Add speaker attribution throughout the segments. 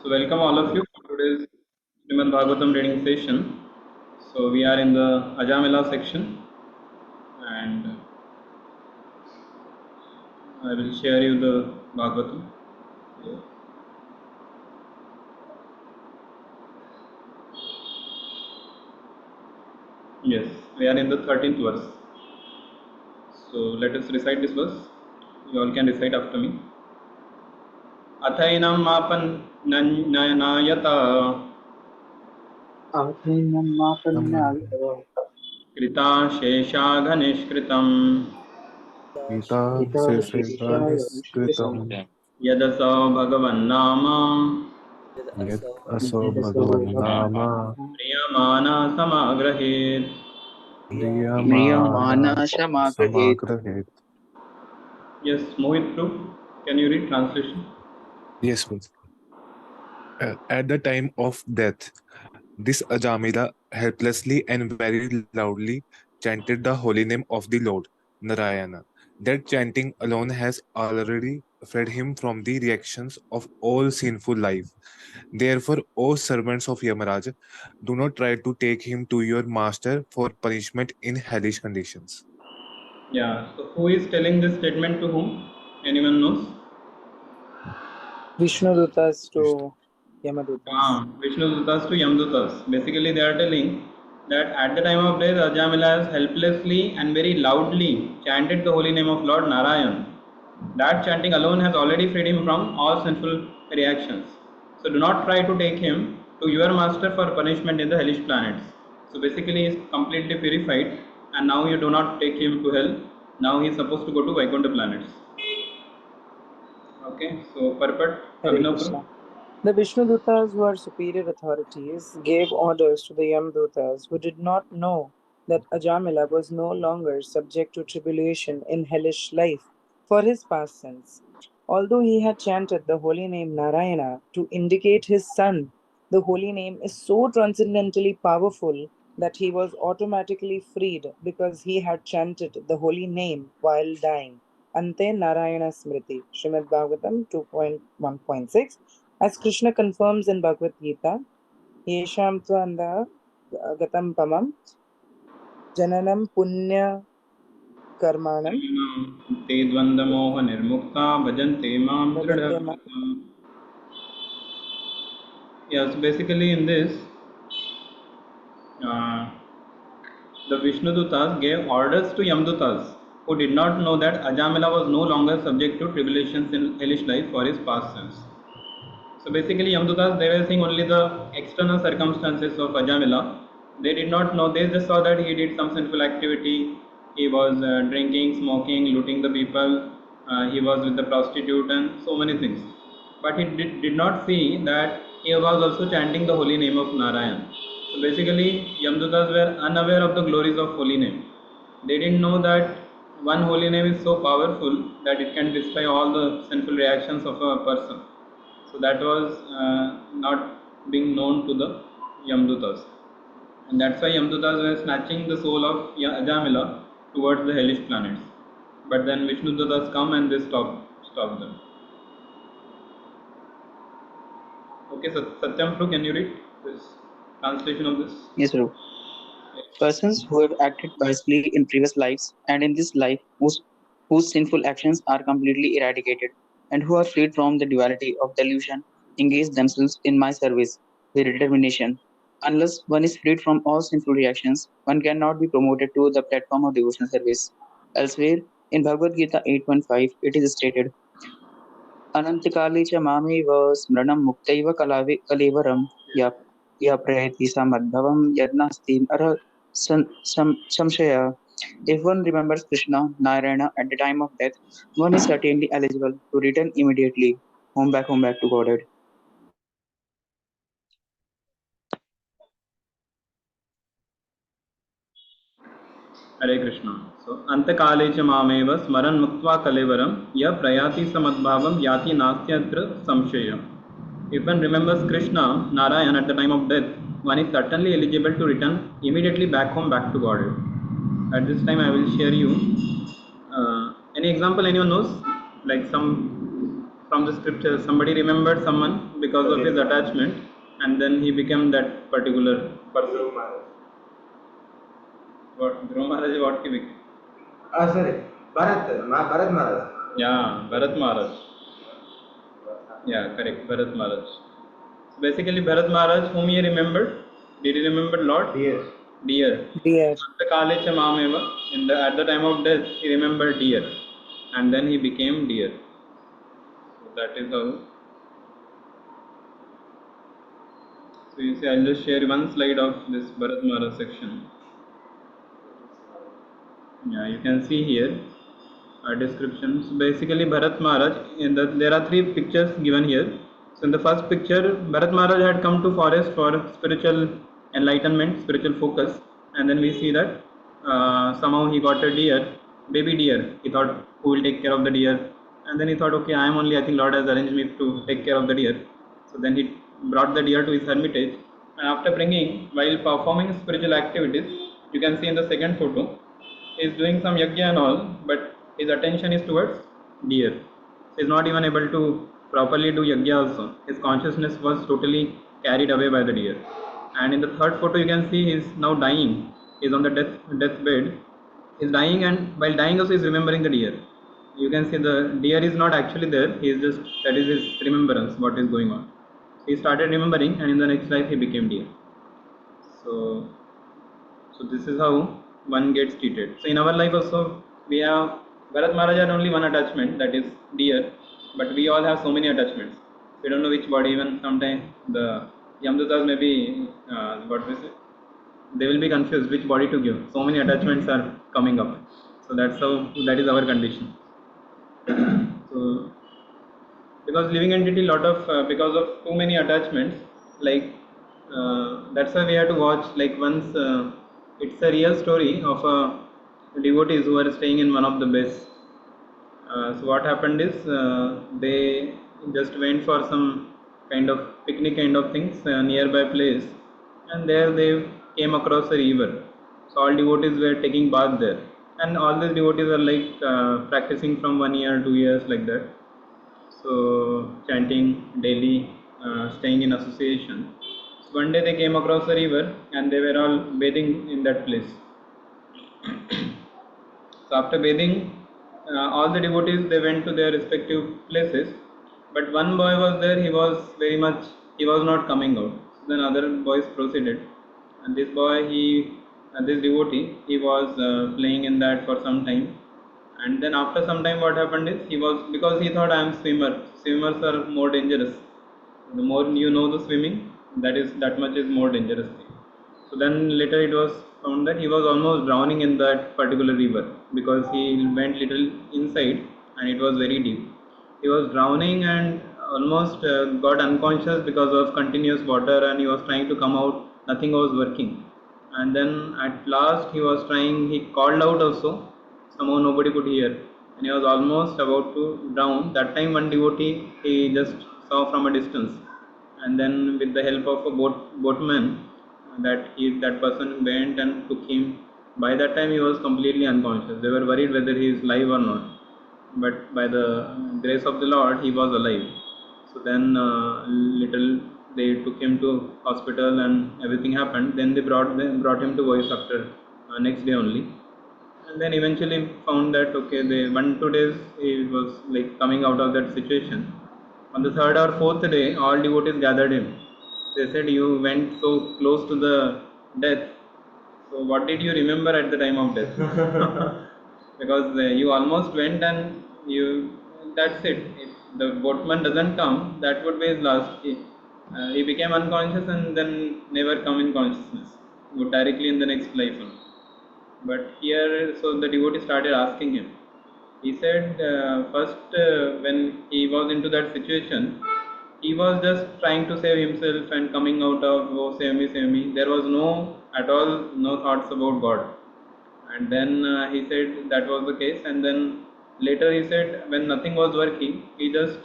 Speaker 1: So welcome all of you for today's Srimad Bhagavatam reading session. So we are in the Ajamila section, and I will share you the Bhagavatam. Yes, we are in the 13th verse. So let us recite this verse. You all can recite after me. Athainam mapan nayata krita shesha ganishkritam
Speaker 2: Gita Seshaganiskritam
Speaker 1: yadasa bhagavannama
Speaker 2: Yat Aso Bhagavan Nama
Speaker 1: priyamana samagrahit.
Speaker 2: Priyamana Samagrahet.
Speaker 1: Yes, move it through. Can you read translation?
Speaker 2: Yes, please. At the time of death, this Ajamila helplessly and very loudly chanted the holy name of the Lord, Narayana. That chanting alone has already freed him from the reactions of all sinful life. Therefore, O servants of Yamaraj, do not try to take him to your master for punishment in hellish conditions.
Speaker 1: Yeah. So who is telling this statement to whom? Anyone knows?
Speaker 3: Vishnu Dutas to Yamadutas.
Speaker 1: Vishnu Dutas to Yamdutas. Basically, they are telling that at the time of death, Ajamila has helplessly and very loudly chanted the holy name of Lord Narayan. That chanting alone has already freed him from all sinful reactions. So do not try to take him to your master for punishment in the hellish planets. So basically, he is completely purified, and now you do not take him to hell. Now he is supposed to go to Vaikuntha planets. Okay, so purport,
Speaker 3: Hare
Speaker 1: Abhinav Prabhu.
Speaker 3: Krishna. The Vishnu Dutas, who are superior authorities, gave orders to the Yamdutas, who did not know that Ajamila was no longer subject to tribulation in hellish life for his past sins. Although he had chanted the holy name Narayana to indicate his son, the holy name is so transcendently powerful that he was automatically freed because he had chanted the holy name while dying. Ante Narayana Smriti, Srimad Bhagavatam 2.1.6. As Krishna confirms in Bhagavad Gita, Yesham Tvanda Gatam Pamam Jananam Punya Karmanam
Speaker 1: ते द्वन्द्वमोह निर्मुक्ता भजन्ते मां
Speaker 3: Bhajante Ma.
Speaker 1: दृढव्रतम्. Yes, basically in this, uh, the Vishnudutas gave orders to Yamdutas, who did not know that Ajamila was no longer subject to tribulations in hellish life for his past sins. So basically, Yamdutas, they were seeing only the external circumstances of Ajamila. They did not know, they just saw that he did some sinful activity. He was drinking, smoking, looting the people, he was with the prostitute, and so many things. But he did not see that he was also chanting the holy name of Narayan. So basically, Yamdutas were unaware of the glories of holy name. They didn't know that one holy name is so powerful that it can destroy all the sinful reactions of a person. So that was not being known to the Yamdutas. And that's why Yamdutas were snatching the soul of Ajamila towards the hellish planets. But then Vishnudutas come and they stop them. Okay, so Satyam Prabhu, can you read this translation of this?
Speaker 4: Yes, Dhruv. Persons who have acted wisely in previous lives and in this life whose sinful actions are completely eradicated and who are freed from the duality of delusion engage themselves in my service with determination. Unless one is freed from all sinful reactions, one cannot be promoted to the platform of devotional service. Elsewhere, in Bhagavad Gita 8.5, it is stated, अनन्तकाले च मामेव स्मरणं मुक्तैव कलेवरं यः प्रयति समद्भवं यद्नास्ति संशयः. If one remembers Krishna, Narayana at the time of death, one is certainly eligible to return immediately home back to Godhead.
Speaker 1: Hare Krishna. So, Antakale cha mameva smaran muktva kalevaram ya prayati samadbhavam yati nastyatra samshaya. If one remembers Krishna, Narayan at the time of death, one is certainly eligible to return immediately back home, back to Godhead. At this time, I will share you any example anyone knows, like some from the scripture, somebody remembered someone because of his attachment, and then he became that particular person. What Dhruv Maharaj? What he became?
Speaker 5: Sorry, Bharat Maharaj.
Speaker 1: Yeah, Bharat Maharaj. Yeah, correct, Bharat Maharaj. So basically, Bharat Maharaj, whom he remembered, did he remember Lord?
Speaker 5: Dear.
Speaker 1: Deer.
Speaker 3: Dear.
Speaker 1: At the time of death, he remembered deer, and then he became deer. So that is how. So you see, I'll just share one slide of this Bharat Maharaj section. Yeah, you can see here description. So basically, Bharat Maharaj, there are three pictures given here. So in the first picture, Bharat Maharaj had come to forest for spiritual enlightenment, spiritual focus, and then we see that somehow he got a deer, baby deer. He thought, who will take care of the deer? And then he thought, okay, I think Lord has arranged me to take care of the deer. So then he brought the deer to his hermitage, and after bringing, while performing spiritual activities, you can see in the second photo, he is doing some yajna and all, but his attention is towards deer. He is not even able to properly do yajna also. His consciousness was totally carried away by the deer. And in the third photo, you can see he is now dying. He is on the deathbed. He is dying, and while dying also he is remembering the deer. You can see the deer is not actually there. He is just, that is his remembrance, what is going on. He started remembering, and in the next life he became deer. So this is how one gets treated. So in our life also, we have Bharat Maharaj had only one attachment, that is deer, but we all have so many attachments. We don't know which body. Even sometimes the Yamdutas may be what we say, they will be confused which body to give. So many attachments are coming up. So that is our condition. So because living entity, lot of because of too many attachments, like that's why we have to watch. Like once, it's a real story of devotees who are staying in one of the base. So what happened is, they just went for some kind of picnic kind of things nearby place, and there they came across a river. So all devotees were taking bath there, and all these devotees are like practicing from 1 year, 2 years, like that. So chanting daily, staying in association. So one day they came across a river, and they were all bathing in that place. So after bathing, all the devotees, they went to their respective places, but one boy was there. He was not coming out. So then other boys proceeded, and this devotee, he was playing in that for some time, and then after some time, what happened is, because he thought, I am swimmer. Swimmers are more dangerous. The more you know the swimming, that much is more dangerous thing. So then later it was found that he was almost drowning in that particular river, because he went little inside and it was very deep. He was drowning and almost got unconscious because of continuous water, and he was trying to come out. Nothing was working. And then at last he called out also. Somehow nobody could hear. And he was almost about to drown. That time one devotee, he just saw from a distance, and then with the help of a boatman, that person went and took him. By that time he was completely unconscious. They were worried whether he is alive or not, but by the grace of the Lord, he was alive. So then little they took him to hospital, and everything happened. Then they brought him to voice after next day only, and then eventually found that, okay, they 1 2 days he was like coming out of that situation. On the third or fourth day, all devotees gathered him. They said, you went so close to the death. So what did you remember at the time of death? Because you almost went, and that's it. If the boatman doesn't come, that would be his last. He became unconscious and then never come in consciousness. Go directly in the next life only. But here, so the devotee started asking him. He said, first, when he was into that situation, he was just trying to save himself and coming out of, oh, save me, save me. There was no thoughts about God. And then he said that was the case. And then later he said, when nothing was working, he just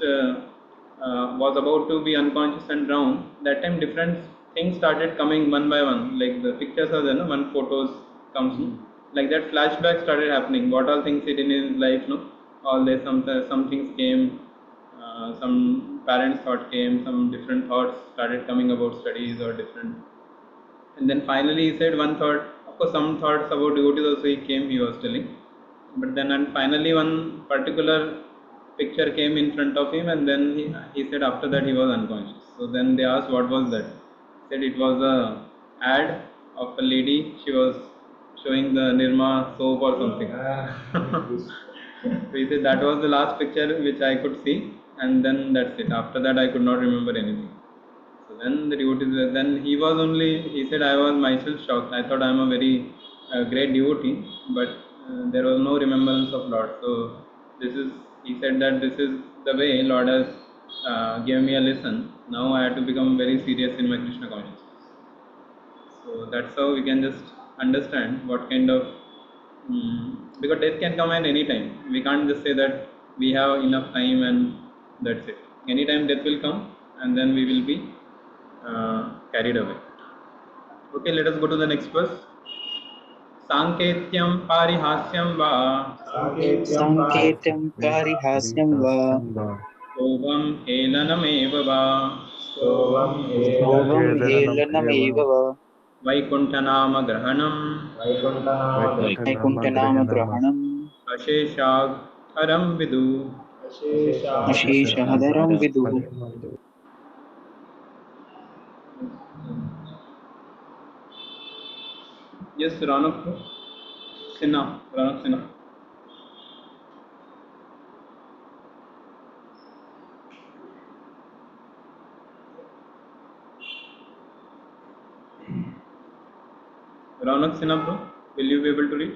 Speaker 1: was about to be unconscious and drown. That time different things started coming one by one. Like the pictures are there, no? One photos comes, no? Like that flashback started happening. What all things he did in his life, no? All there, some things came. some parents' thought came, some different thoughts started coming about studies or different. And then finally he said one thought, of course some thoughts about devotees also he came, he was telling. But then and finally one particular picture came in front of him, and then he said after that he was unconscious. So then they asked what was that. He said it was a ad of a lady, she was showing the Nirma soap or something. So he said that was the last picture which I could see, and then that's it. After that I could not remember anything. So then the devotees were, then he was only, he said I was myself shocked. I thought I am a very great devotee, but there was no remembrance of Lord. So this is, he said that this is the way Lord has given me a lesson. Now I have to become very serious in my Krishna consciousness. So that's how we can just understand what kind of, because death can come at any time. We can't just say that we have enough time and that's it. Anytime death will come, and then we will be carried away. Okay, let us go to the next verse. Sanketyam parihasyam va
Speaker 4: Sanketyam parihasyam va
Speaker 1: sobham helanameva va
Speaker 5: सोऽहं
Speaker 4: sobham
Speaker 5: हेलनमेव
Speaker 4: helanameva va
Speaker 1: vaikuntanama grahanam
Speaker 4: vaikuntanama grahanam
Speaker 1: asheshagharam vidu.
Speaker 4: asheshahadaram viduh.
Speaker 1: Yes, Ranak Sinha, Ranak Sinha. Ranak Sinha bro, will you be able to read?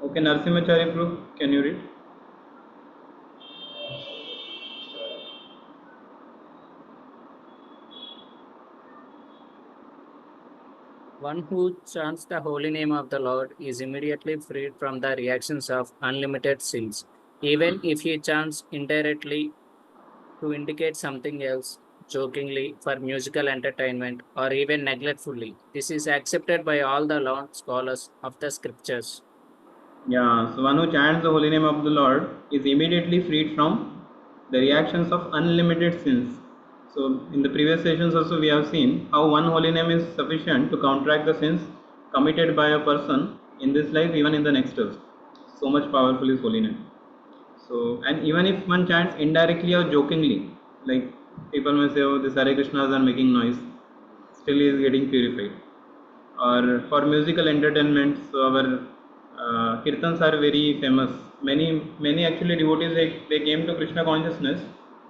Speaker 1: Okay, Narsimachari bro, can you read?
Speaker 6: One who chants the holy name of the Lord is immediately freed from the reactions of unlimited sins, even if he chants indirectly to indicate something else, jokingly, for musical entertainment, or even neglectfully. This is accepted by all the learned scholars of the scriptures.
Speaker 1: Yeah, so one who chants the holy name of the Lord is immediately freed from the reactions of unlimited sins. So, in the previous sessions also, we have seen how one holy name is sufficient to counteract the sins committed by a person in this life, even in the next life. So much powerful is holy name. So, and even if one chants indirectly or jokingly, like people may say, oh, the Hare Krishnas are making noise, still he is getting purified. Or for musical entertainment, so our kirtans are very famous. Many actually devotees, they came to Krishna consciousness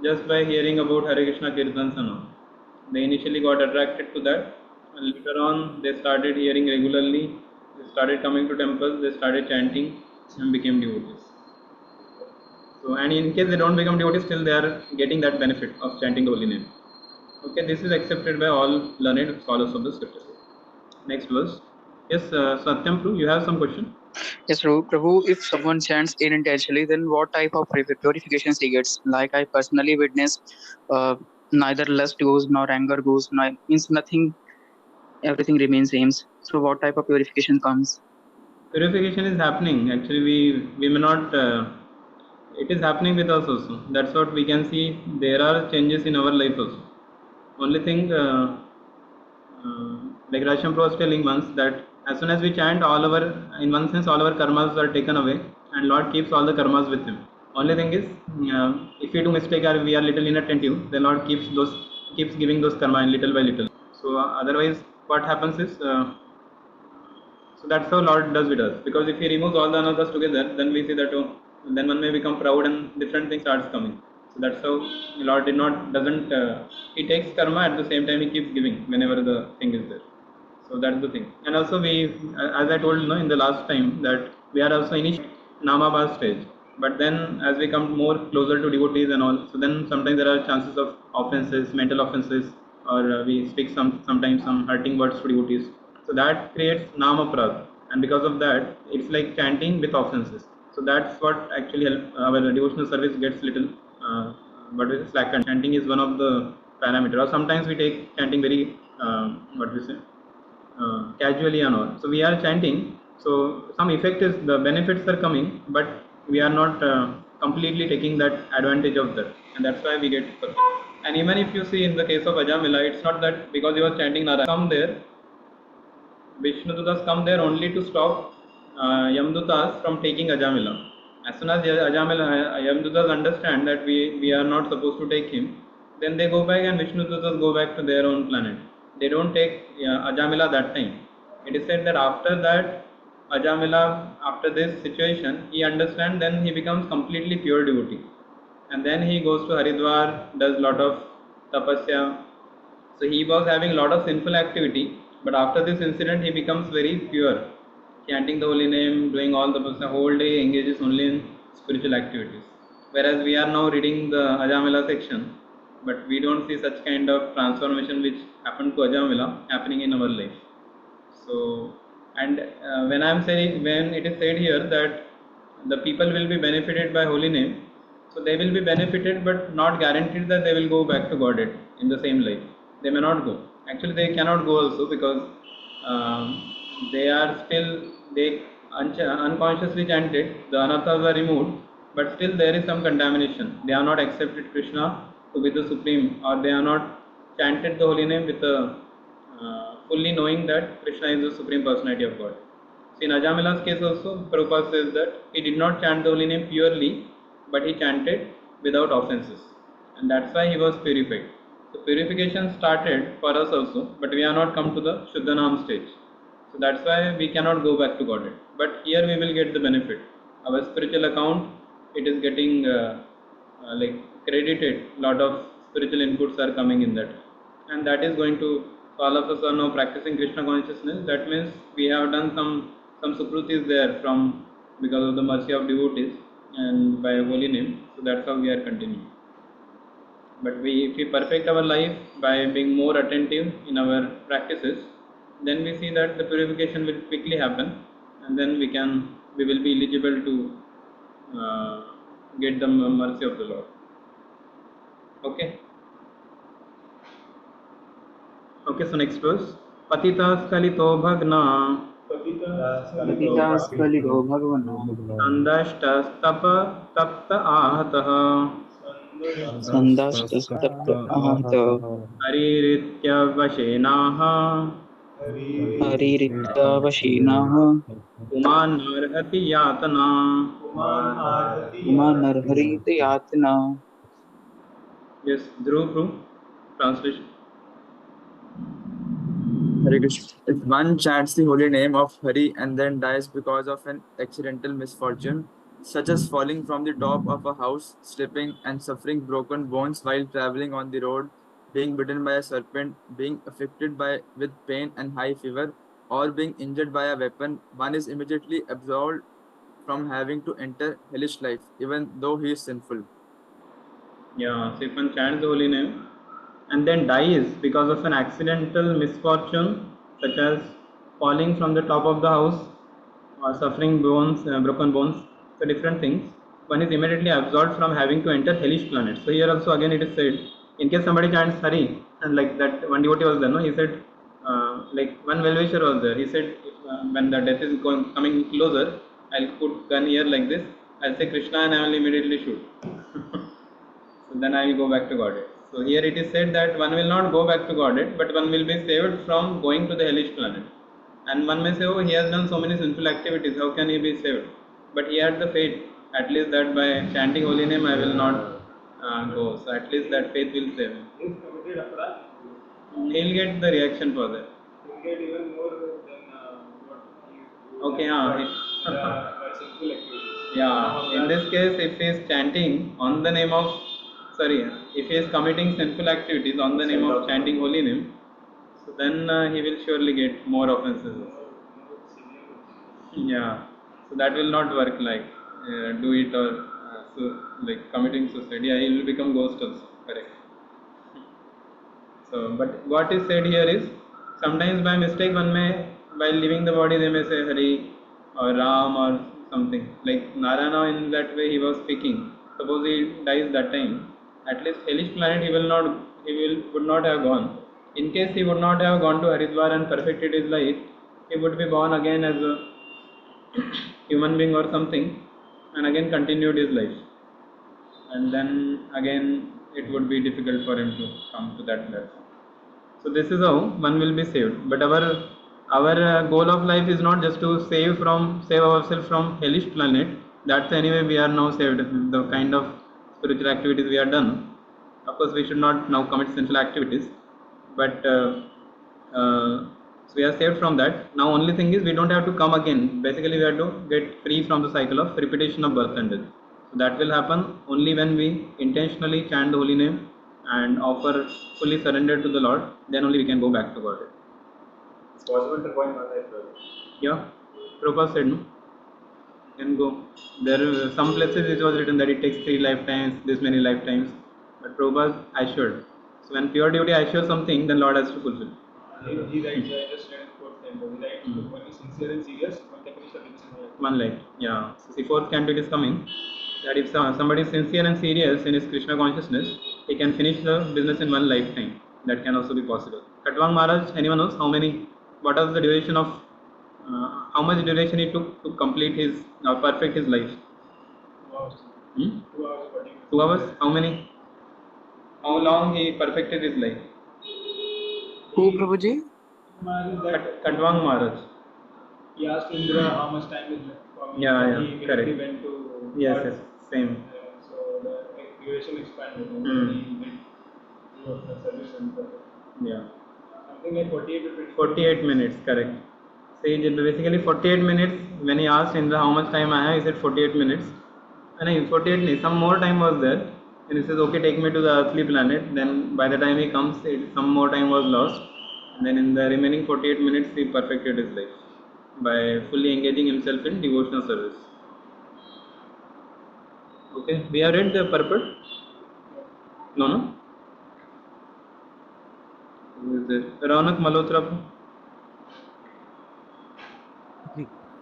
Speaker 1: just by hearing about Hare Krishna kirtans and all. They initially got attracted to that, and later on they started hearing regularly. They started coming to temples. They started chanting and became devotees. So, and in case they don't become devotees, still they are getting that benefit of chanting the holy name. Okay, this is accepted by all learned scholars of the scriptures. Next verse. Yes, Satyam Prabhu, you have some question?
Speaker 4: Yes, Prabhu, if someone chants unintentionally, then what type of purifications he gets? Like I personally witnessed, neither lust goes nor anger goes, means nothing, everything remains same. So what type of purification comes?
Speaker 1: Purification is happening. Actually, we may not. It is happening with us also. That's what we can see. There are changes in our life also. Only thing, like Rasham Pro was telling once, that as soon as we chant, all our, in one sense, all our karmas are taken away, and Lord keeps all the karmas with Him. Only thing is, if we do mistake or we are little inattentive, then Lord keeps giving those karma little by little. So otherwise, what happens is. So that's how Lord does with us. Because if He removes all the anathas together, then we see that oh, then one may become proud and different things starts coming. So that's how Lord did not doesn't He takes karma at the same time He keeps giving whenever the thing is there. So that's the thing. And also we, as I told in the last time, that we are also initially namabha stage. But then as we come more closer to devotees and all, so then sometimes there are chances of offenses, mental offenses, or we speak sometimes some hurting words to devotees. So that creates namaprad, and because of that, it's like chanting with offenses. So that's what actually help our devotional service gets little, what is slackened. Chanting is one of the parameter. Or sometimes we take chanting very, what we say, casually and all. So we are chanting. So some effect is the benefits are coming, but we are not completely taking that advantage of that, and that's why we get stuck. And even if you see in the case of Ajamila, it's not that because he was chanting Narayana, come there, Vishnudutas come there only to stop Yamdutas from taking Ajamila. As soon as Yamdutas understand that we are not supposed to take him, then they go back and Vishnudutas go back to their own planet. They don't take Ajamila that time. It is said that after that, Ajamila, after this situation, he understands, then he becomes completely pure devotee. And then he goes to Haridwar, does lot of tapasya, so he was having a lot of sinful activity, but after this incident, he becomes very pure, chanting the holy name, doing all the whole day, engages only in spiritual activities. Whereas we are now reading the Ajamila section, but we don't see such kind of transformation which happened to Ajamila happening in our life. So, and when I'm saying, when it is said here that the people will be benefited by holy name, so they will be benefited, but not guaranteed that they will go back to Godhead in the same life. They may not go. Actually, they cannot go also because they are still they unconsciously chanted. The anathas are removed, but still there is some contamination. They are not accepted Krishna to be the supreme, or they are not chanted the holy name with a fully knowing that Krishna is the supreme personality of God. So in Ajamila's case also, Prabhupada says that he did not chant the holy name purely, but he chanted without offenses, and that's why he was purified. So purification started for us also, but we are not come to the Shuddhanam stage. So that's why we cannot go back to Godhead. But here we will get the benefit. Our spiritual account, it is getting like credited. Lot of spiritual inputs are coming in that, and that is going to. So all of us are now practicing Krishna consciousness. That means we have done some sukrutis there from because of the mercy of devotees and by holy name. So that's how we are continuing. But if we perfect our life by being more attentive in our practices, then we see that the purification will quickly happen, and then we will be eligible to uh, get the mercy of the Lord. Okay. Okay. So next verse. Patitas kalito bhagna
Speaker 4: Patitas Kalido Bhagavana
Speaker 1: Sandashtastapa tapta ahatah
Speaker 4: Sandashtastapta Ahata
Speaker 1: Hariritya
Speaker 4: Hariritavashinaha
Speaker 1: Puman narhati yatana.
Speaker 4: Umanarharita Yatna.
Speaker 1: Yes, Dhruv, translation.
Speaker 5: Hare Krishna. If one chants the holy name of Hari and then dies because of an accidental misfortune, such as falling from the top of a house, slipping and suffering broken bones while traveling on the road, being bitten by a serpent, being afflicted with pain and high fever, or being injured by a weapon, one is immediately absolved from having to enter hellish life, even though he is sinful.
Speaker 1: Yeah, so if one chants the holy name and then dies because of an accidental misfortune, such as falling from the top of the house or suffering broken bones, so different things, one is immediately absolved from having to enter hellish planet. So here also again it is said, in case somebody chants Hari, and like that one devotee was there, no? He said, like one well-wisher was there. He said, when the death is coming closer, I'll put gun here like this. I'll say Krishna and I will immediately shoot. So then I will go back to Godhead. So here it is said that one will not go back to Godhead, but one will be saved from going to the hellish planet. And one may say, oh, he has done so many sinful activities, how can he be saved? But he had the faith, at least that by chanting holy name I will not go. So at least that faith will save him.
Speaker 7: If committed apart,
Speaker 1: He'll get the reaction for that.
Speaker 7: he'll get even more than what he
Speaker 1: Okay,
Speaker 7: by sinful activities.
Speaker 1: yeah, in this case, if he is chanting on the name of, sorry, if he is committing sinful activities on the name of chanting holy name, so then he will surely get more offenses. Yeah, so that will not work like do it or like committing suicide. Yeah, he will become ghost also. Correct. So, but what is said here is sometimes by mistake one may, while leaving the body, they may say Hari or Ram or something. Like Narayana in that way he was speaking. Suppose he dies that time, at least hellish planet would not have gone. In case he would not have gone to Haridwar and perfected his life, he would be born again as a human being or something, and again continued his life, and then again it would be difficult for him to come to that platform. So this is how one will be saved. But our goal of life is not just to save ourselves from hellish planet. That's anyway we are now saved. The kind of spiritual activities we are done. Of course, we should not now commit sinful activities, but so we are saved from that. Now, only thing is we don't have to come again. Basically, we have to get free from the cycle of repetition of birth and death. So that will happen only when we intentionally chant the holy name and offer fully surrender to the Lord. Then only we can go back to God.
Speaker 7: It's possible to go in one life, brother.
Speaker 1: Yeah, Prabhupada said no. Can go. There are some places it was written that it takes 3 lifetimes, this many lifetimes. But Prabhupada assured. So when pure devotee assures something, then Lord has to fulfill.
Speaker 7: He writes, I just read the quote then, he writes, one is sincere and serious, one can finish the business in one life.
Speaker 1: One life, yeah. So the fourth canto is coming. That if somebody is sincere and serious in his Krishna consciousness, he can finish the business in one lifetime. That can also be possible. Katwang Maharaj, anyone knows how many? What was the duration of? How much duration he took to complete his perfect his life?
Speaker 7: 2 hours.
Speaker 1: Hmm?
Speaker 7: 2 hours, 40 minutes.
Speaker 1: 2 hours? How many? How long he perfected his life?
Speaker 3: Who, Prabhuji?
Speaker 1: Katwang Maharaj.
Speaker 7: He asked Indra how much time is left for me.
Speaker 1: Yeah,
Speaker 7: and
Speaker 1: yeah,
Speaker 7: he immediately
Speaker 1: correct.
Speaker 7: went to
Speaker 1: Yes,
Speaker 7: God.
Speaker 1: yes, same.
Speaker 7: So the duration expanded and
Speaker 1: Hmm.
Speaker 7: then he went to the service center.
Speaker 1: Yeah.
Speaker 7: Something like 48 to 50.
Speaker 1: 48 minutes, correct. So he did basically 48 minutes. When he asked Indra how much time I have, he said 48 minutes. And 48 minutes, some more time was there. And he says, okay, take me to the earthly planet. Then by the time he comes, some more time was lost. And then in the remaining 48 minutes, he perfected his life by fully engaging himself in devotional service. Okay, we have read the purport? No, no? Who is there? Raunak Malhotra.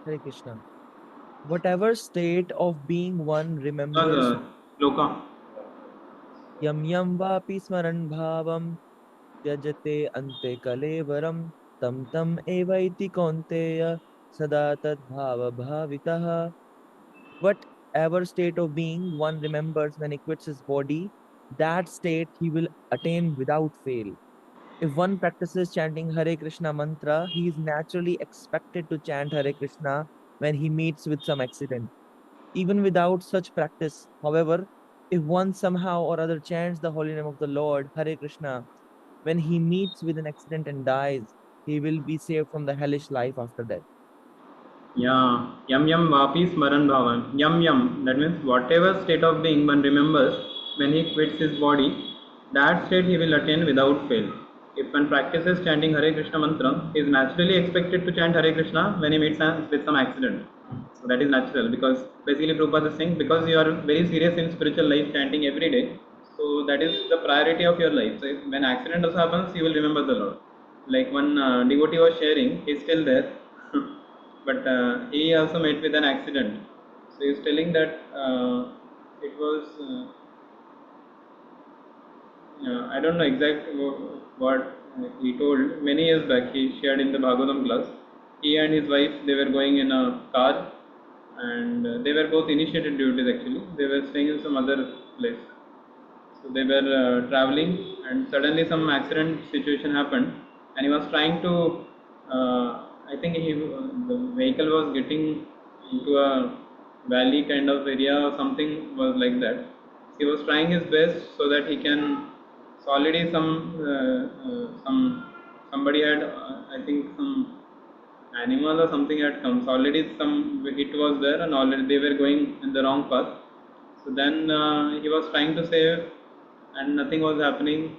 Speaker 8: Hare Krishna. Whatever state of being one remembers
Speaker 1: Loka.
Speaker 8: yam yam vapi smaran bhavam त्यजते ante kalevaram tam tam evaiti kaunteya sada tad bhava bhavitaha. Whatever state of being one remembers when he quits his body, that state he will attain without fail. If one practices chanting Hare Krishna mantra, he is naturally expected to chant Hare Krishna when he meets with some accident. Even without such practice, however, if one somehow or other chants the holy name of the Lord, Hare Krishna, when he meets with an accident and dies, he will be saved from the hellish life after death.
Speaker 1: Yeah, yam yam vapi smaran bhavan. Yam yam, that means whatever state of being one remembers when he quits his body, that state he will attain without fail. If one practices chanting Hare Krishna mantra, he is naturally expected to chant Hare Krishna when he meets with some accident. So that is natural, because basically Prabhupada is saying, because you are very serious in spiritual life chanting every day, so that is the priority of your life. So if, when accident also happens, you will remember the Lord. Like one devotee was sharing, he is still there. But he also met with an accident. So he is telling that it was I don't know exactly what he told. Many years back, he shared in the Bhagavatam class. He and his wife, they were going in a car, and they were both initiated devotees actually. They were staying in some other place. So they were traveling, and suddenly some accident situation happened, and he was trying to. I think the vehicle was getting into a valley kind of area or something was like that. He was trying his best so that he can. So already somebody had I think some animal or something had come. So already some hit was there, and already they were going in the wrong path. So then he was trying to save, and nothing was happening.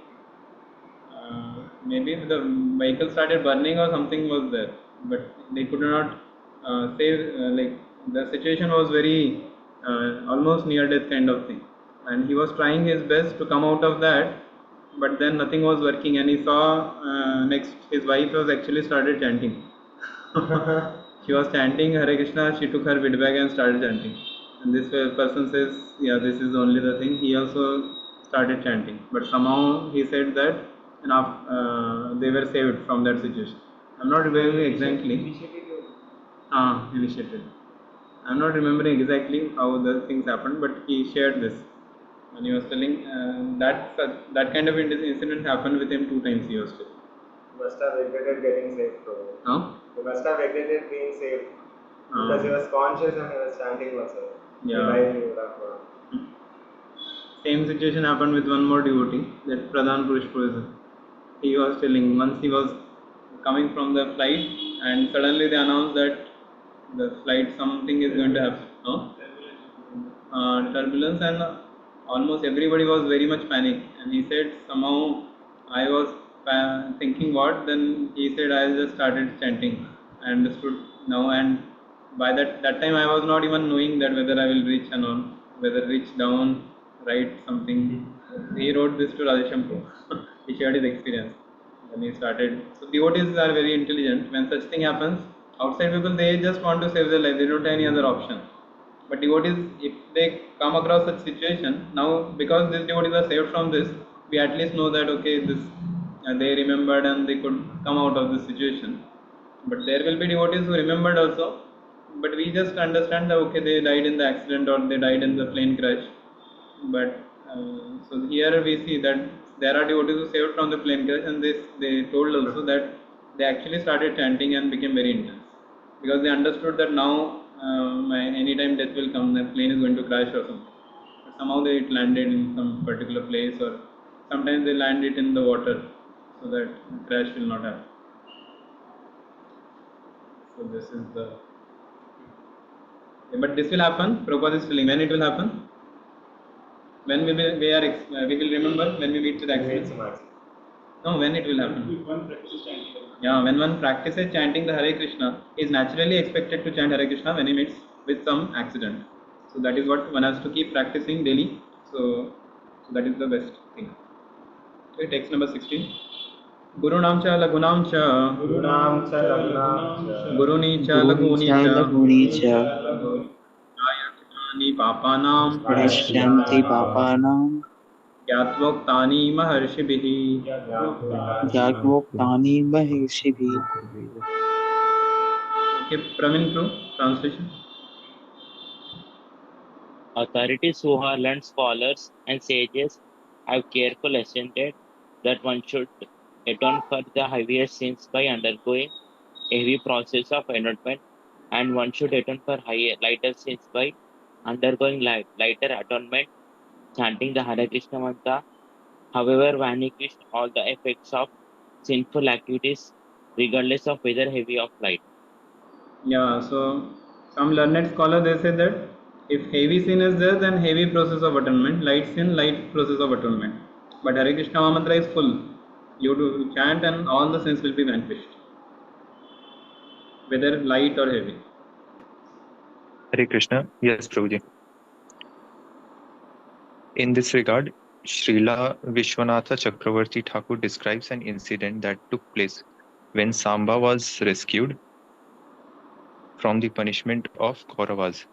Speaker 1: Maybe the vehicle started burning or something was there, but they could not save. Like the situation was very almost near death kind of thing, and he was trying his best to come out of that, but then nothing was working, and he saw next his wife was actually started chanting. She was chanting Hare Krishna. She took her bid bag and started chanting. And this person says, "Yeah, this is only the thing." He also started chanting, but somehow he said that enough they were saved from that situation. I'm not very exactly. Initiated. I'm not remembering exactly how the things happened, but he shared this when he was telling that kind of incident happened with him 2 times. He was telling.
Speaker 9: Must have regretted getting saved from it.
Speaker 1: Huh?
Speaker 9: He must have regretted being saved because he was conscious and he was chanting also.
Speaker 1: Yeah.
Speaker 9: He died, he would have gone.
Speaker 1: Same situation happened with one more devotee, that Pradhan Purush Purusha. He was telling once he was coming from the flight and suddenly they announced that the flight something is going to happen. No? Turbulence and almost everybody was very much panicked, and he said somehow I was thinking what, then he said I just started chanting. I understood now, and by that time I was not even knowing that whether I will reach and on whether reach down, write something. He wrote this to Radheshampu. He shared his experience. Then he started. So devotees are very intelligent. When such thing happens, outside people they just want to save their life. They don't have any other option. But devotees, if they come across such situation, now because these devotees are saved from this, we at least know that okay, this they remembered and they could come out of this situation. But there will be devotees who remembered also, but we just understand that okay, they died in the accident or they died in the plane crash. But so here we see that there are devotees who saved from the plane crash, and they told also that they actually started chanting and became very intense because they understood that now anytime death will come, the plane is going to crash or something. But somehow they it landed in some particular place, or sometimes they land it in the water so that crash will not happen. So this is the. But this will happen. Prabhupada is telling when it will happen. When we will remember when we meet with accident. No, when it will happen.
Speaker 7: If one practices chanting.
Speaker 1: Yeah, when one practices chanting the Hare Krishna, he is naturally expected to chant Hare Krishna when he meets with some accident. So that is what one has to keep practicing daily. So that is the best thing. Okay, text number 16. Gurunam cha lagunam cha
Speaker 9: Gurunam cha Raghunam cha
Speaker 1: Guruni cha
Speaker 4: Guruni
Speaker 1: laguni
Speaker 4: cha
Speaker 1: cha
Speaker 4: laguni cha
Speaker 1: Ayatmani papanam
Speaker 4: Prishyanti papanam
Speaker 1: Gyatvoktani maharshibhihi.
Speaker 4: Jagvoktani maheshibhi.
Speaker 1: Okay, Praveen Pro, translation.
Speaker 10: Authorities who are learned scholars and sages have carefully assented that one should atone for the heavier sins by undergoing a heavy process of atonement, and one should atone for lighter sins by undergoing lighter atonement, chanting the Hare Krishna mantra. However, vanquish all the effects of sinful activities, regardless of whether heavy or light.
Speaker 1: Yeah, so some learned scholar they say that if heavy sin is there, then heavy process of atonement, light sin, light process of atonement. But Hare Krishna mantra is full. You do chant and all the sins will be vanquished, whether light or heavy.
Speaker 11: Hare Krishna. Yes, Prabhuji. In this regard, Srila Vishwanatha Chakravarti Thakur describes an incident that took place when Samba was rescued from the punishment of Kauravas.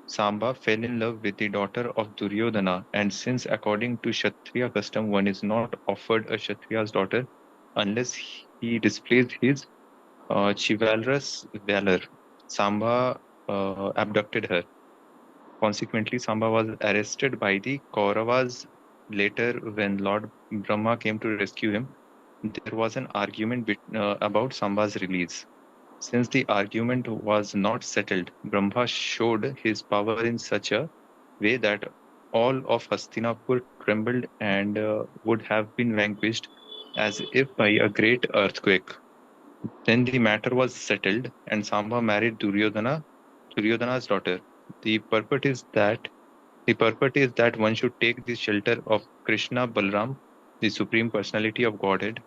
Speaker 11: Samba fell in love with the daughter of Duryodhana, and since according to Kshatriya custom one is not offered a Kshatriya's daughter unless he displays his chivalrous valor, Samba abducted her. Consequently, Samba was arrested by the Kauravas. Later, when Lord Brahma came to rescue him, there was an argument about Samba's release. Since the argument was not settled, Brahma showed his power in such a way that all of Hastinapur trembled and would have been vanquished as if by a great earthquake. Then the matter was settled, and Samba married Duryodhana's daughter. The purport is that the purport is that one should take the shelter of Krishna Balram, the Supreme Personality of Godhead,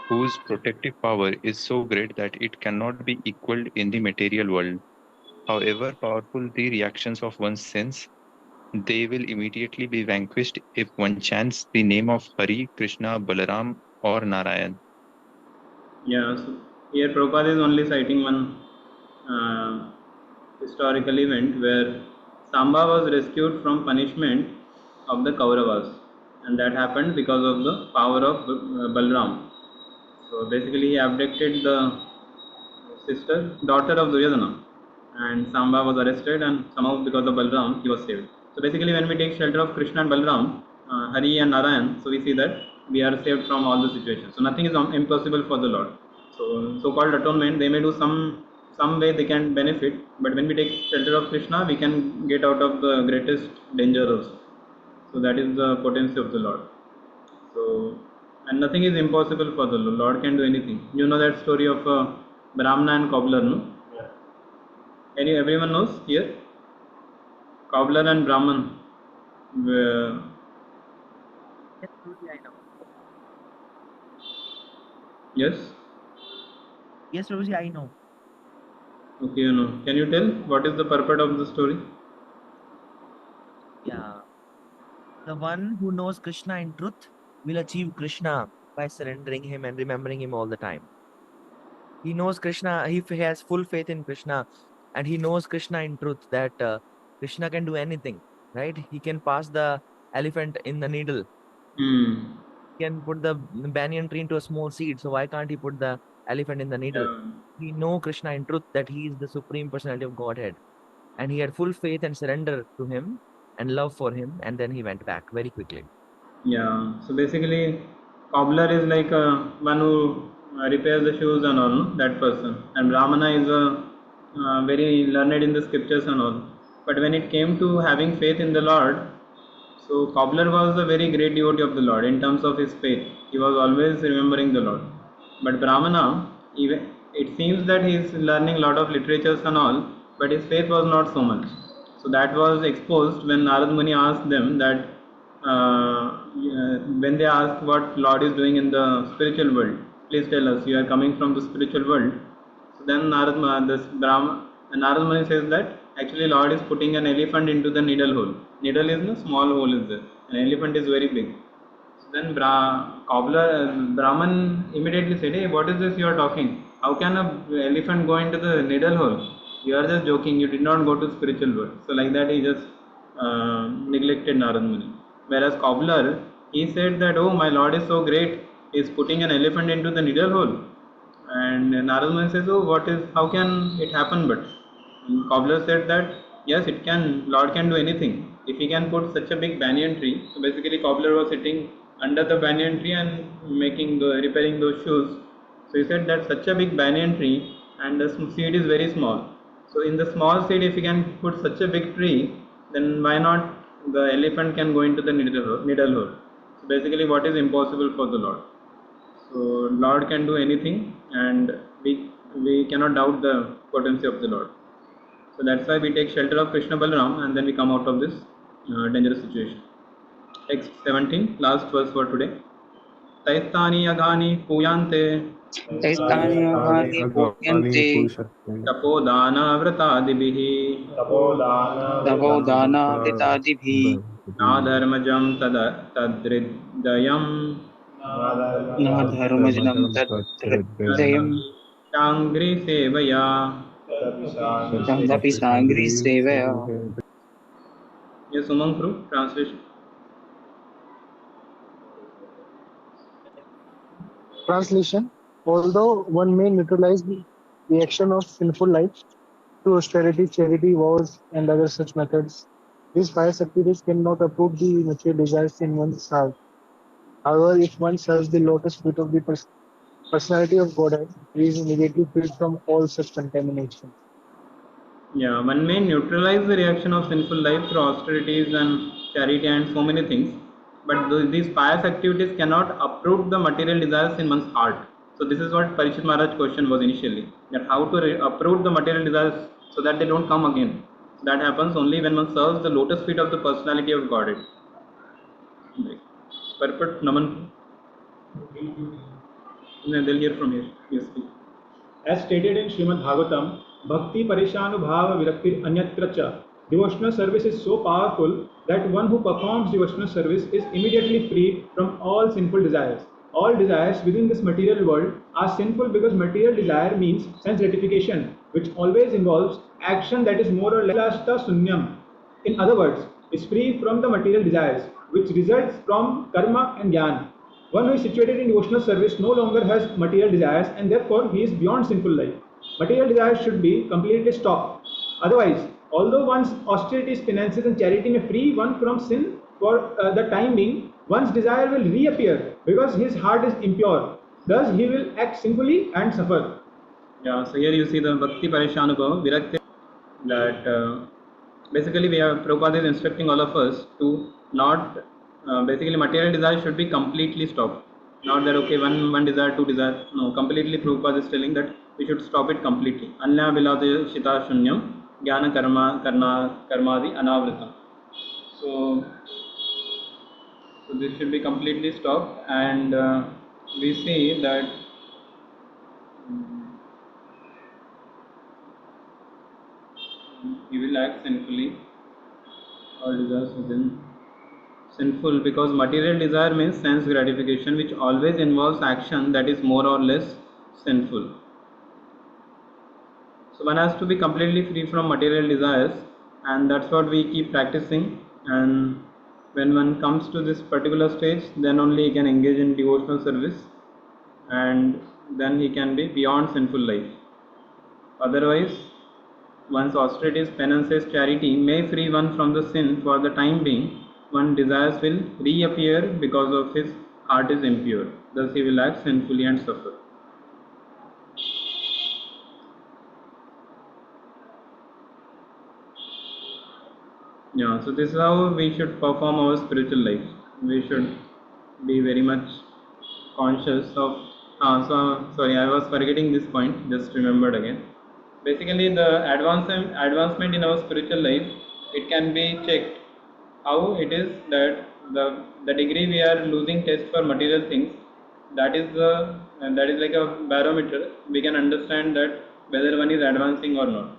Speaker 11: whose protective power is so great that it cannot be equaled in the material world. However powerful the reactions of one's sins, they will immediately be vanquished if one chants the name of Hari, Krishna, Balaram, or Narayan.
Speaker 1: Yeah, so here Prabhupada is only citing one uh, historical event where Samba was rescued from punishment of the Kauravas, and that happened because of the power of Balram. So basically, he abducted the daughter of Duryodhana, and Samba was arrested, and somehow because of Balram he was saved. So basically, when we take shelter of Krishna and Balram, Hari and Narayan, so we see that we are saved from all the situations. So nothing is impossible for the Lord. So so-called atonement, they may do some way they can benefit, but when we take shelter of Krishna, we can get out of the greatest danger also. So that is the potency of the Lord. So, and nothing is impossible for the Lord. Lord can do anything. You know that story of Brahmana and cobbler, no?
Speaker 9: Yeah.
Speaker 1: Everyone knows here? Cobbler and Brahman.
Speaker 8: Yes, Rosie, I know.
Speaker 1: Yes?
Speaker 8: Yes, Rosie, I know.
Speaker 1: Okay, you know. Can you tell what is the purport of the story?
Speaker 8: Yeah. The one who knows Krishna in truth will achieve Krishna by surrendering him and remembering him all the time. He knows Krishna, he has full faith in Krishna, and he knows Krishna in truth that Krishna can do anything, right? He can pass the elephant in the needle,
Speaker 1: Hmm.
Speaker 8: he can put the banyan tree into a small seed. So why can't he put the elephant in the needle?
Speaker 1: Yeah.
Speaker 8: He know Krishna in truth that he is the supreme personality of Godhead, and he had full faith and surrender to him and love for him, and then he went back very quickly.
Speaker 1: Yeah. So basically, cobbler is like one who repairs the shoes and all, no? That person. And Brahmana is very learned in the scriptures and all. But when it came to having faith in the Lord, so cobbler was a very great devotee of the Lord in terms of his faith. He was always remembering the Lord. But Brahmana, even it seems that he is learning a lot of literatures and all, but his faith was not so much. So that was exposed when Narad Muni asked them that when they asked what Lord is doing in the spiritual world, please tell us. You are coming from the spiritual world. So then Narad Muni says that actually Lord is putting an elephant into the needle hole. Needle is a small hole is there. An elephant is very big. So then Brahman immediately said, "Hey, what is this you are talking? How can a elephant go into the needle hole? You are just joking. You did not go to spiritual world." So like that he just neglected Narad Muni. Whereas cobbler, he said that, "Oh, my Lord is so great. He is putting an elephant into the needle hole." And Narad Muni says, "Oh, what is? How can it happen?" But cobbler said that yes, it can. Lord can do anything. If he can put such a big banyan tree, so basically cobbler was sitting under the banyan tree and repairing those shoes. So he said that such a big banyan tree and the seed is very small. So in the small seed, if he can put such a big tree, then why not the elephant can go into the needle hole? So basically, what is impossible for the Lord? So Lord can do anything, and we cannot doubt the potency of the Lord. So that's why we take shelter of Krishna Balaram, and then we come out of this dangerous situation. Text 17, last verse for today. Taistani agani puyante
Speaker 4: तैस्तान्यगानि
Speaker 2: Agani
Speaker 4: पूयन्ते
Speaker 2: Purushottam
Speaker 1: tapodana vratadibihi
Speaker 4: तपोदानावृतादिभिः
Speaker 1: na dharmajam tadridayam
Speaker 4: न धर्मजनं तद्धृदयं
Speaker 1: changri sevaya.
Speaker 4: तदपि साङ्घ्रिसेवया.
Speaker 1: Yes, Umang Proof, translation.
Speaker 12: Translation: Although one may neutralize the reaction of sinful life through austerity, charity, vows, and other such methods, these pious activities cannot uproot the material desires in one's heart. However, if one serves the lotus feet of the personality of Godhead, he is immediately freed from all such contamination.
Speaker 1: Yeah, one may neutralize the reaction of sinful life through austerities and charity and so many things, but these pious activities cannot uproot the material desires in one's heart. So this is what Parishit Maharaj question was initially, that how to uproot the material desires so that they don't come again. So that happens only when one serves the lotus feet of the personality of Godhead. Purport Naman. They'll hear from here. Yes, please.
Speaker 7: As stated in Srimad Bhagavatam, Bhakti Parishanubhava Viraktir Anyatra Cha. Devotional service is so powerful that one who performs devotional service is immediately freed from all sinful desires. All desires within this material world are sinful because material desire means sense gratification, which always involves action that is more or less sunyam. In other words, is free from the material desires, which results from karma and jnana. One who is situated in devotional service no longer has material desires and therefore he is beyond sinful life. Material desires should be completely stopped. Otherwise, although one's austerities, penances, and charity may free one from sin for the time being, one's desire will reappear because his heart is impure. Thus, he will act sinfully and suffer.
Speaker 1: Yeah, so here you see the Bhakti Parishanubhava Virakti, that basically we have Prabhupada is instructing all of us to not basically material desire should be completely stopped. Not that okay, one desire, two desire. No, completely Prabhupada is telling that we should stop it completely. Anya vilata shita shunyam jnana karmadi anavritam. So so this should be completely stopped, and we see that he will act sinfully. All desires within sinful, because material desire means sense gratification, which always involves action that is more or less sinful. So one has to be completely free from material desires, and that's what we keep practicing. And when one comes to this particular stage, then only he can engage in devotional service, and then he can be beyond sinful life. Otherwise, one's austerities, penances, charity may free one from the sin for the time being. One's desires will reappear because of his heart is impure. Thus, he will act sinfully and suffer. Yeah, so this is how we should perform our spiritual life. We should be very much conscious of. Sorry, I was forgetting this point. Just remembered again. Basically, the advancement in our spiritual life, it can be checked. How it is that the degree we are losing taste for material things, that is like a barometer. We can understand that whether one is advancing or not.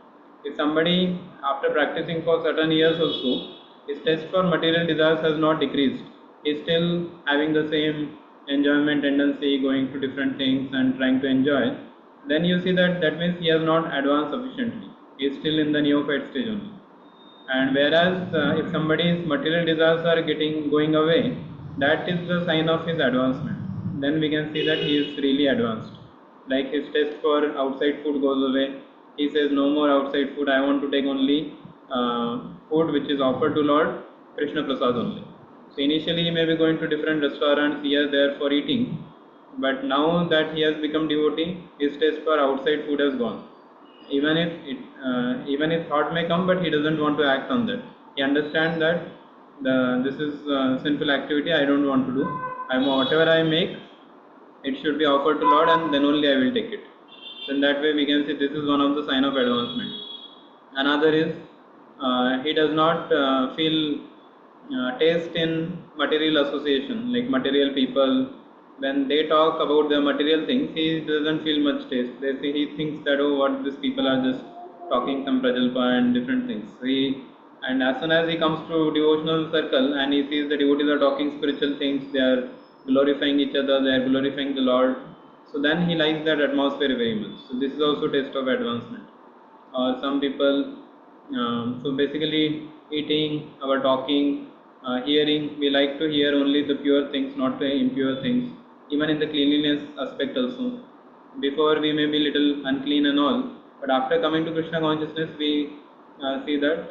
Speaker 1: If somebody after practicing for certain years or so, his taste for material desires has not decreased, he is still having the same enjoyment tendency, going to different things and trying to enjoy, then you see that that means he has not advanced sufficiently. He is still in the neophyte stage only. And whereas if somebody's material desires are getting going away, that is the sign of his advancement. Then we can see that he is really advanced. Like his taste for outside food goes away. He says no more outside food, I want to take only food which is offered to Lord Krishna Prasad only. So initially he may be going to different restaurants here there for eating, but now that he has become devotee, his taste for outside food has gone. Even if thought may come, but he doesn't want to act on that. He understands that this is sinful activity, I don't want to do. Whatever I make, it should be offered to Lord, and then only I will take it. So in that way we can say this is one of the sign of advancement. Another is he does not feel taste in material association, like material people. When they talk about the material things, he doesn't feel much taste. He thinks that, oh, what these people are just talking some prajalpa and different things. So and as soon as he comes to devotional circle and he sees the devotees are talking spiritual things, they are glorifying each other, they are glorifying the Lord, so then he likes that atmosphere very much. So this is also taste of advancement. Or some people, so basically eating, our talking, hearing, we like to hear only the pure things, not the impure things. Even in the cleanliness aspect also, before we may be little unclean and all, but after coming to Krishna consciousness, we see that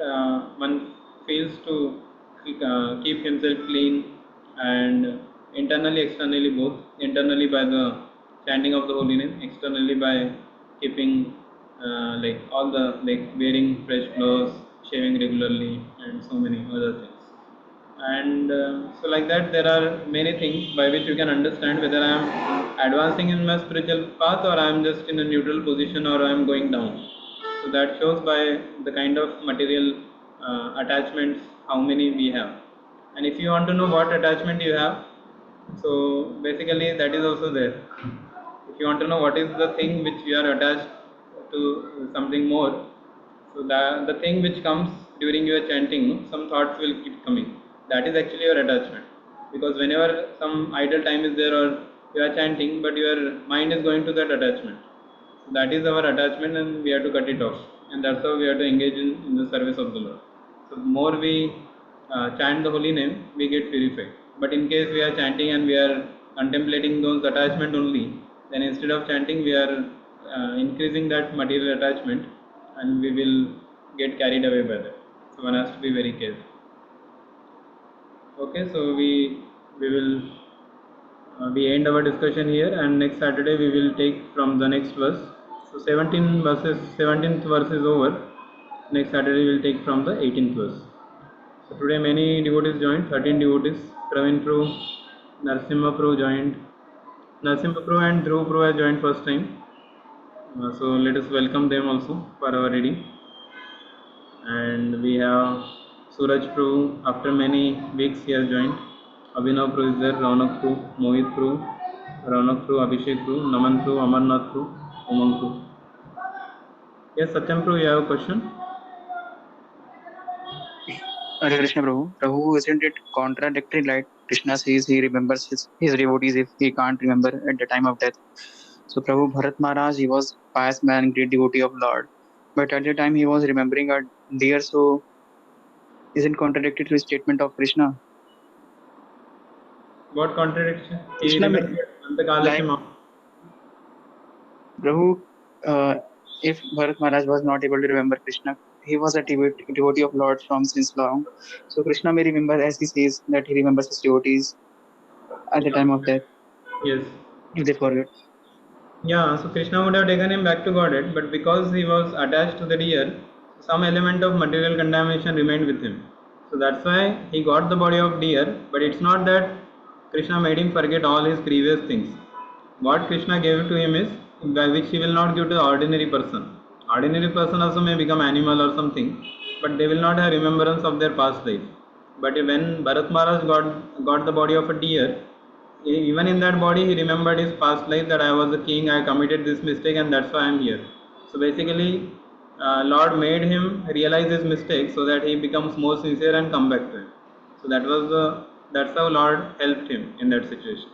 Speaker 1: one feels to keep himself clean, and internally, externally both. Internally by the chanting of the holy name, externally by keeping like all the, like wearing fresh clothes, shaving regularly, and so many other things. And so like that, there are many things by which you can understand whether I am advancing in my spiritual path, or I am just in a neutral position, or I am going down. So that shows by the kind of material attachments how many we have. And if you want to know what attachment you have, so basically that is also there. If you want to know what is the thing which you are attached to, something more, so the thing which comes during your chanting, some thoughts will keep coming, that is actually your attachment. Because whenever some idle time is there, or you are chanting but your mind is going to that attachment, so that is our attachment, and we have to cut it off, and that's how we have to engage in the service of the Lord. So the more we chant the holy name, we get purified. But in case we are chanting and we are contemplating those attachment only, then instead of chanting, we are increasing that material attachment, and we will get carried away by that. So one has to be very careful. Okay, so we will we end our discussion here, and next Saturday we will take from the next verse. So 17th verse is over. Next Saturday we will take from the 18th verse. So today many devotees joined, 13 devotees. Praveen Pro, Narsimha Pro joined. Narsimha Pro and Dhruv Pro have joined first time. So let us welcome them also for our reading. And we have Suraj Pro, after many weeks he has joined. Abhinav Pro is there, Raunak Pro, Mohit Pro, Raunak Pro, Abhishek Pro, Naman Pro, Amarnath Pro, Umang Pro. Yes, Satyam Pro, you have a question?
Speaker 4: Hare Krishna Prabhu. Prabhu, isn't it contradictory like Krishna says he remembers his devotees if he can't remember at the time of death? So Prabhu Bharat Maharaj, he was pious man, great devotee of Lord. But at the time he was remembering a deer, so isn't contradictory to his statement of Krishna?
Speaker 1: What contradiction? He
Speaker 4: Krishna,
Speaker 1: remembered
Speaker 4: like
Speaker 1: Antakalashima.
Speaker 4: Prabhu, uh, if Bharat Maharaj was not able to remember Krishna, he was a devotee of Lord from since long. So Krishna may remember as he says that he remembers his devotees at the time of death
Speaker 1: Yes.
Speaker 4: if they forget.
Speaker 1: Yeah, so Krishna would have taken him back to Godhead, but because he was attached to the deer, some element of material contamination remained with him. So that's why he got the body of deer, but it's not that Krishna made him forget all his previous things. What Krishna gave to him is by which he will not give to the ordinary person. Ordinary person also may become animal or something, but they will not have remembrance of their past life. But when Bharat Maharaj got the body of a deer, even in that body he remembered his past life, that I was a king, I committed this mistake, and that's why I am here. So basically Lord made him realize his mistake so that he becomes more sincere and come back to him. So that's how Lord helped him in that situation.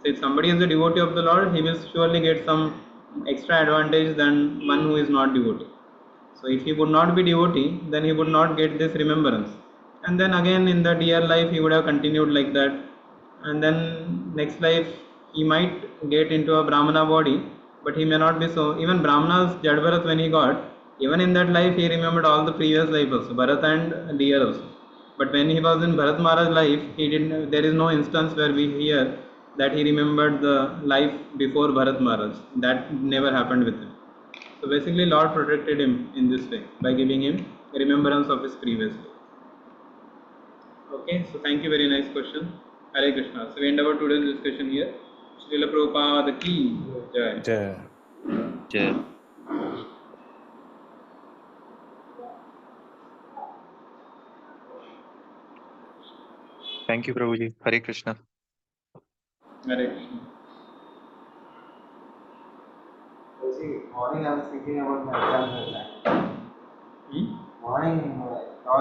Speaker 1: So if somebody is a devotee of the Lord, he will surely get some extra advantage than one who is not devotee. So if he would not be devotee, then he would not get this remembrance. And then again in the dear life he would have continued like that. And then next life he might get into a Brahmana body, but he may not be so. Even Brahmana's Jadbharat when he got, even in that life he remembered all the previous life also, Bharat and deer also. But when he was in Bharat Maharaj's life, he didn't. There is no instance where we hear that he remembered the life before Bharat Maharaj. That never happened with him. So basically, Lord protected him in this way by giving him remembrance of his previous life. Okay, so thank you, very nice question. Hare Krishna. So we end our today's discussion here. Srila Prabhupada ki jai.
Speaker 2: Jai.
Speaker 11: Jai. Thank you, Prabhuji. Hare Krishna.
Speaker 1: Hare Krishna.
Speaker 9: See, morning I was thinking about my exam that time.
Speaker 1: Hmm?
Speaker 9: Morning